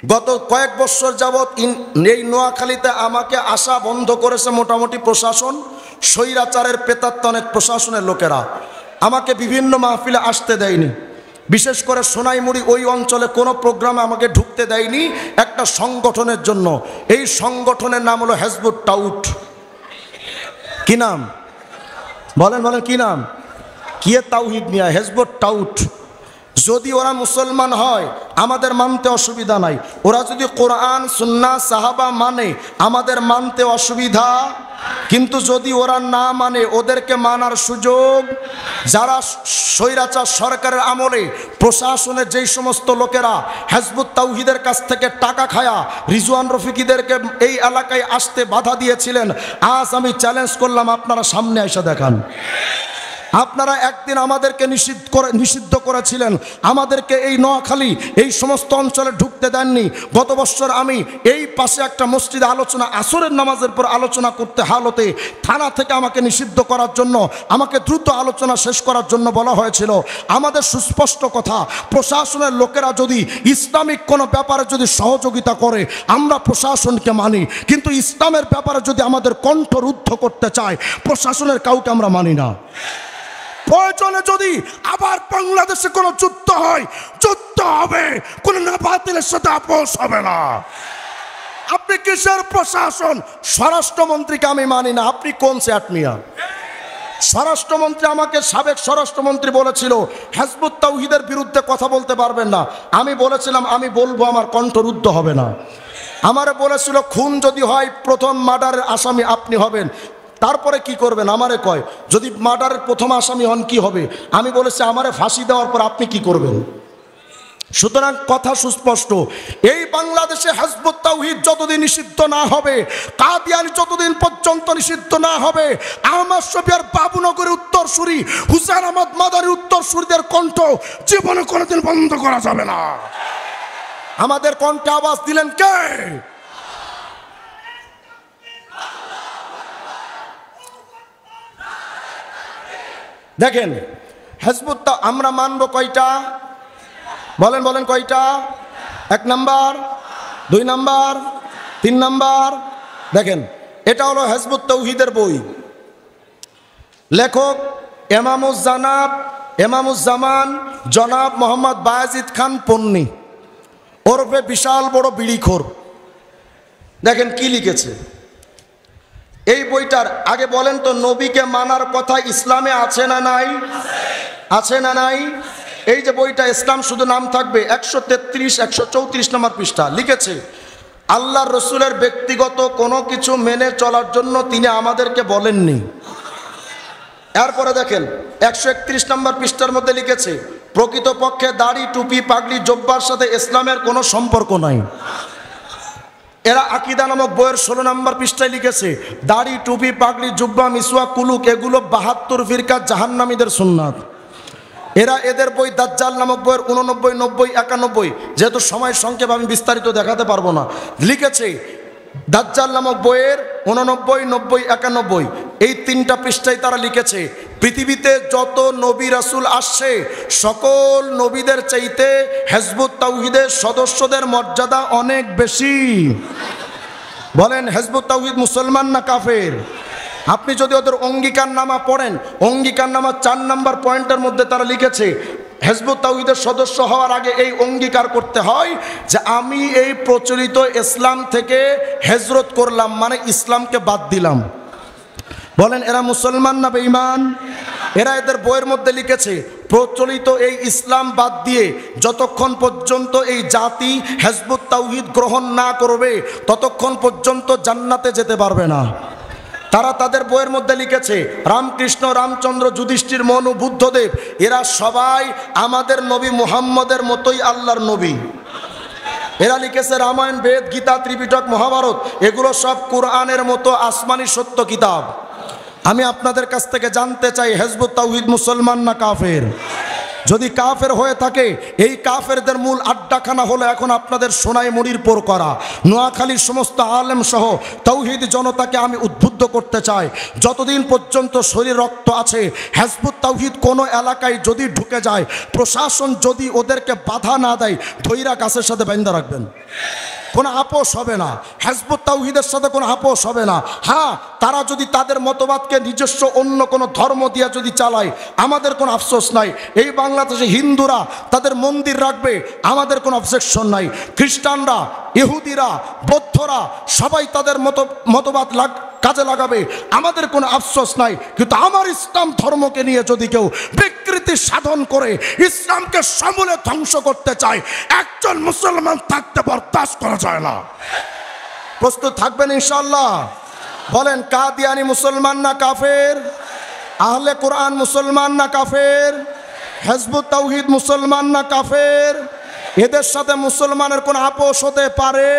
গত কয়েক বছর যাবৎ এই নোয়াখালীতে আমাকে আসা বন্ধ করেছে মোটামুটি প্রশাসন, স্বৈরাচারের প্রেতাত্মনেক প্রশাসনের লোকেরা আমাকে বিভিন্ন মাহফিলে আসতে দেয়নি। বিশেষ করে সোনাইমুড়ি ওই অঞ্চলে কোনো প্রোগ্রামে আমাকে ঢুকতে দেয়নি একটা সংগঠনের জন্য। এই সংগঠনের নাম হলো হেজবুত তাওহীদ। কি নাম বলেন বলেন, কি নাম? কি তাওহীদ মিয়া, হেজবুত তাওহীদ। যদি ওরা মুসলমান হয় আমাদের মানতে অসুবিধা নাই, ওরা যদি কোরআন সুন্নাহ সাহাবা মানে আমাদের মানতে অসুবিধা, কিন্তু যদি ওরা না মানে ওদেরকে মানার সুযোগ। যারা স্বৈরাচার সরকারের আমলে প্রশাসনের যেই সমস্ত লোকেরা হেজবুত তাওহীদের কাছ থেকে টাকা খায়া রিজওয়ান রফিকিদেরকে এই এলাকায় আসতে বাধা দিয়েছিলেন, আজ আমি চ্যালেঞ্জ করলাম আপনারা সামনে এসে দেখান। আপনারা একদিন আমাদেরকে নিষিদ্ধ করেছিলেন, আমাদেরকে এই নোয়াখালী এই সমস্ত অঞ্চলে ঢুকতে দেননি। গত বছর আমি এই পাশে একটা মসজিদে আলোচনা, আসরের নামাজের পর আলোচনা করতে হালতে থানা থেকে আমাকে নিষিদ্ধ করার জন্য, আমাকে দ্রুত আলোচনা শেষ করার জন্য বলা হয়েছিল। আমাদের সুস্পষ্ট কথা, প্রশাসনের লোকেরা যদি ইসলামিক কোনো ব্যাপারে যদি সহযোগিতা করে আমরা প্রশাসনকে মানি, কিন্তু ইসলামের ব্যাপারে যদি আমাদের কণ্ঠরুদ্ধ করতে চায় প্রশাসনের কাউকে আমরা মানি না। প্রয়োজনে যদি আবার বাংলাদেশে কোনো যুদ্ধ হয়, যুদ্ধ হবে, কোন না বাতিলের সাথে আপোষ হবে না। আপনি কিসের প্রশাসন? স্বরাষ্ট্রমন্ত্রীকে আমি মানি না। আপনি কোন সেট মিয়া? স্বরাষ্ট্রমন্ত্রী আমাকে, সাবেক স্বরাষ্ট্রমন্ত্রী বলেছিল হেজবুত তাওহীদের বিরুদ্ধে কথা বলতে পারবেন না। আমি বলেছিলাম আমি বলবো, আমার কণ্ঠরুদ্ধ হবে না। আমারে বলেছিল খুন যদি হয় প্রথম মার্ডারের আসামি আপনি হবেন, তারপরে কি করবেন? আমারে কয় যদি মার্ডারের প্রথম আসামি হন কি হবে? আমি বলেছি আমারে ফাঁসি দেওয়ার পর আপনি কি করবেন? সুতরাং কথা সুস্পষ্ট, এই বাংলাদেশে হেজবুত তাওহীদ যতদিন নিষিদ্ধ না হবে, কাদিয়ানী যতদিন পর্যন্ত নিষিদ্ধ না হবে, আহমদ শফিয়ার বাবুনগরের উত্তরসূরি, হুসেন আহমদ মাদারীর উত্তরসূরিদের কণ্ঠ জীবনে কোনোদিন বন্ধ করা যাবে না। আমাদের কণ্ঠে আওয়াজ দিলেন কে? দেখেন, হেজবুত আমরা মানব কয়টা? বলেন বলেন কয়টা? 1 নাম্বার, 2 নাম্বার, 3 নাম্বার। দেখেন, এটা হলো হেজবুত তাওহীদের বই। লেখক এমামুজ্জামান জনাব মোহাম্মদ বায়েজিদ খান পন্নী, ওরফে বিশাল বড় বিড়িখোর। দেখেন কি লিখেছে এই বইটার। আগে বলেন তো, নবীকে মানার কথা ইসলামে আছে না নাই? আছে না নাই? এই যে বইটা, ইসলাম শুধু নাম থাকবে, 133 134 নম্বর পৃষ্ঠা লিখেছে আল্লাহর রসুলের ব্যক্তিগত কোনো কিছু মেনে চলার জন্য তিনি আমাদেরকে বলেননি। এরপরে দেখেন 131 নম্বর পৃষ্ঠার মধ্যে লিখেছে প্রকৃতপক্ষে দাড়ি টুপি পাগড়ি জব্বার সাথে ইসলামের কোনো সম্পর্ক নাই। এরা আকীদা নামক বইয়ের 16 নম্বর পৃষ্ঠায় লিখেছে দাড়ি টুপি পাগড়ি জুব্বা মিসওয়াক কুলুক এগুলো 72 ফিরকা জাহান্নামীদের সুন্নাত। এরা এদের বই দাজ্জাল নামক বইয়ের 89 90 91, যেহেতু সময় সংক্ষেপ আমি বিস্তারিত দেখাতে পারবো না, লিখেছে দাজ্জাল নামক বইয়ের 89 90 91 এই 3টা পৃষ্ঠায় তারা লিখেছে পৃথিবীতে যত নবী রাসূল আসছে সকল নবীদের চাইতে হেজবুত তাওহীদের সদস্যদের মর্যাদা অনেক বেশি। বলেন হেজবুত তাওহীদ মুসলমান না কাফের? আপনি যদি ওদের অঙ্গীকারনামা পড়েন, অঙ্গীকারনামা 4 নম্বর পয়েন্টের মধ্যে তারা লিখেছে হেজবুত তাওহীদের সদস্য হওয়ার আগে এই অঙ্গীকার করতে হয় যে আমি এই প্রচলিত ইসলাম থেকে হিজরত করলাম, মানে ইসলামকে বাদ দিলাম। বলেন এরা মুসলমান না বেঈমান? এরা এদের বইয়ের মধ্যে লিখেছে প্রচলিত এই ইসলাম বাদ দিয়ে যতক্ষণ পর্যন্ত এই জাতি হেজবুত তাওহীদ গ্রহণ না করবে ততক্ষণ পর্যন্ত জান্নাতে যেতে পারবে না। তারা তাদের বইয়ের মধ্যে লিখেছে রামকৃষ্ণ রামচন্দ্র যুধিষ্ঠির মনু বুদ্ধদেব এরা সবাই আমাদের নবী মুহাম্মদের মতোই আল্লাহর নবী। এরা লিখেছে রামায়ণ বেদ গীতা ত্রিপিটক মহাভারত এগুলো সব কোরআনের মতো আসমানি সত্য কিতাব। আমি আপনাদের কাছ থেকে জানতে চাই হেজবুত তাওহীদ মুসলমান না কাফের? যদি কাফের হয়ে থাকে এই কাফেরদের মূল আড্ডাখানা হলো এখন আপনাদের সোনাইমুড়ির পর করা। নোয়াখালীর সমস্ত আলেম সহ তাওহীদ জনতাকে আমি উদ্বুদ্ধ করতে চায়। যতদিন পর্যন্ত শরীর রক্ত আছে, হিজবুত তাওহীদ কোনো এলাকায় যদি ঢুকে যায়, প্রশাসন যদি ওদেরকে বাধা না দেয়, ধৈরা গাছের সাথে বাঁধা রাখবেন, কোনো আপোষ হবে না। হিজবুত তাওহীদের সাথে কোনো আপোষ হবে না। হ্যাঁ, তারা যদি তাদের মতবাদকে নিজস্ব অন্য কোনো ধর্ম দিয়ে যদি চালায়, আমাদের কোনো আফসোস নাই। এই বাংলাদেশে হিন্দুরা তাদের মন্দির রাখবে, আমাদের কোনো অবজেকশন নাই। খ্রিস্টানরা, ইহুদিরা, বৌদ্ধরা সবাই তাদের মতবাদ কাজে লাগাবে, আমাদের কোনো আফসোস নাই। কিন্তু আমার ইসলাম ধর্মকে নিয়ে যদি কেউ বিকৃতি সাধন করে ইসলামকে সমূলে ধ্বংস করতে চায়, একজন মুসলমান থাকতে বরদাস্ত করা যায় না। প্রস্তুত থাকবেন ইনশাআল্লাহ? বলেন, কাদিয়ানি মুসলমান না কাফের? আহলে কোরআন মুসলমান না কাফের? হিজবুত তাওহীদ মুসলমান না কাফের? এদের সাথে মুসলমানের কোন আপোষ হতে পারে?